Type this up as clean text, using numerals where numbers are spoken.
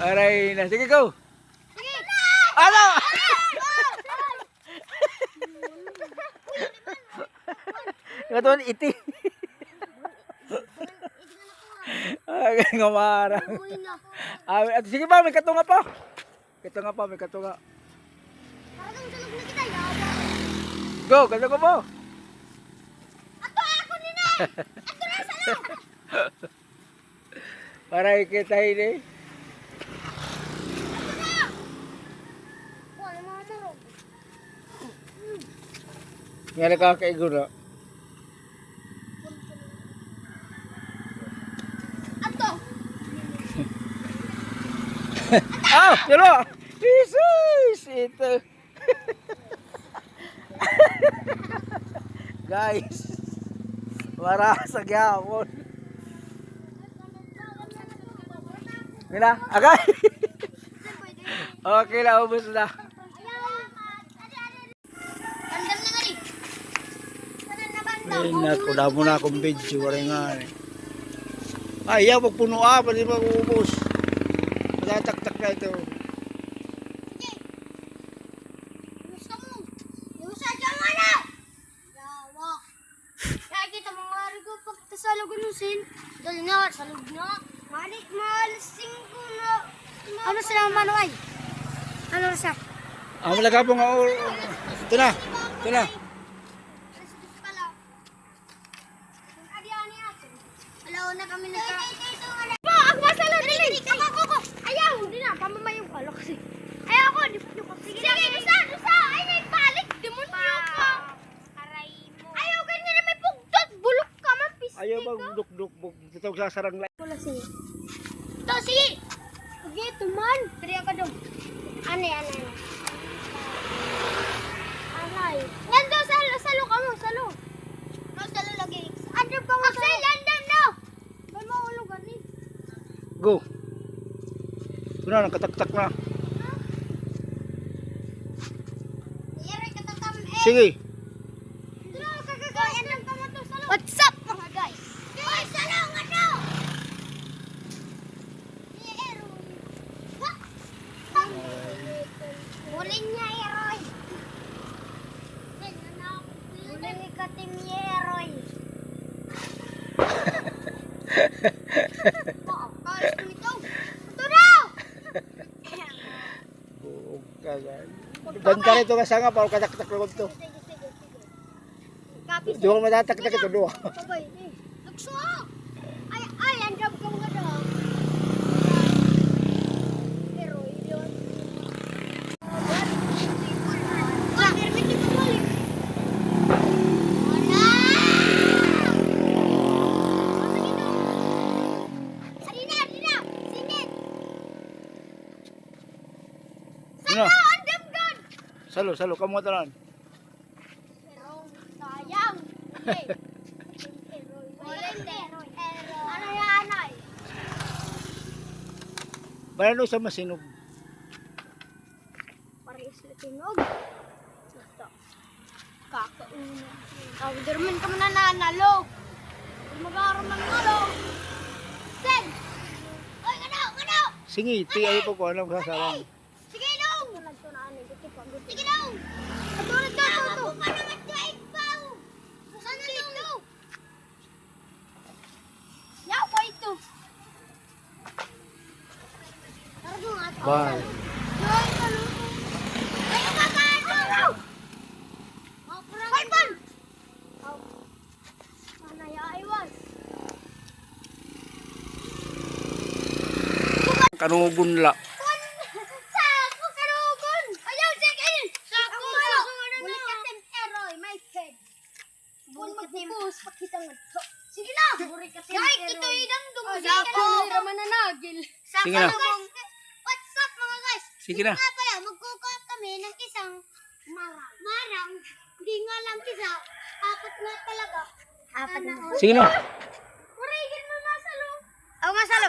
Aray na. Sige, go. Ano? Ito iti. Ay, ngamarang. Sige ba, may katunga pa. Katunga pa, may katunga. Parang salog na kita, yawa. Go, katunga po. Ato ako nina. Ato na salog. Para kita ini. Wala mga marog. Nga nakakaigo na. Ato. Ah! Yalo! Jesus! Ito. Guys. Marasag yapon. Mila, agay. Okay na, ubos na. Bandam na nga rin. Sana na bandam. Ay, naku, damo na akong video. Waray nga. Ay, yaw, pagpuno pwede mag-uubos. Matataktak na ito. Gusto mo. Gusto dyan nga na. Yawa. Kaya kita mga arigo pag tasalog anusin. Dali na, salog na. Malik, malasing ko na. Ano sila manuay? Ano siya? Malaga po nga. Ito na. Ito na. Alaw na kami nagka... Po, ako masalo, dali! Ako! Ayaw! Hindi na, pamamayong ka kasi. Ayaw ako, di pa. Sige, dusa! Ay, may balik! Demonyo ka! Aray mo. Ayaw, ganyan na may pugtot! Bulok ka, mapistig ka! Ayaw bang duk-duk. Ito sasarang lang. Wala siya. Ito, sige! Sige, tuman! Tari ka doon. Anay. Yan daw, salo ka mo, salo. No, salo lagi. Andrew ka mo, salo. Andrew, no! May maulugan eh. Go. Ito na, nakataktak na. Iyari ka tatam eh. Sige. Salo, kagagayan lang ka mo to, salo. What's up, mga guys? Oy, salo, ano? Huling niya, Eroy. Huling ka, Team Eroy. Kalis ko nito. Ito na! Buog ka gan. Banta rito ka sanga para kataktak ko ito. Kapis Di ko matataktak ito doon. Babay, lukso! Ay, ang job ko nga daw. Eroy, yun. Hermit dito balik. Wala! Arina! Singit! Ano? Andam God! Salo, kamu tanan. Pero sayang. Anay. Balano sa masinog. Paris na tinog. Ito. Kakauna. Derman ka muna nanalo. Mag-aaral ng nalo. Sen! Oy, ano? Singiti ay po ko anong sasarang. Sige, no! Sige, no! Katulad ka, Toto! Ako pa naman ito ay ikaw! Saan dito? Yaw, ko ito! Targo nga ito. Bye. Yoy, kaluto! Ay, kakano! Palpal! Sana iwas. Kanugun la. Sako karugon! Ayaw, check in! Sako! Bulit ka Team Eroy, my head. Bulit ka Team pakita nga to. Sige na! Bulit ka Team Eroy. Ay, ito idang dumugin ka na. Sako! Mananagil. Sige na. What's up mga guys? Sige na. Nga pala, magkukuha kami ng isang marang. Hindi nga lang isa. Apat nga talaga. Apat na. Sige na. Kurigin mo masalo. Oh, masalo.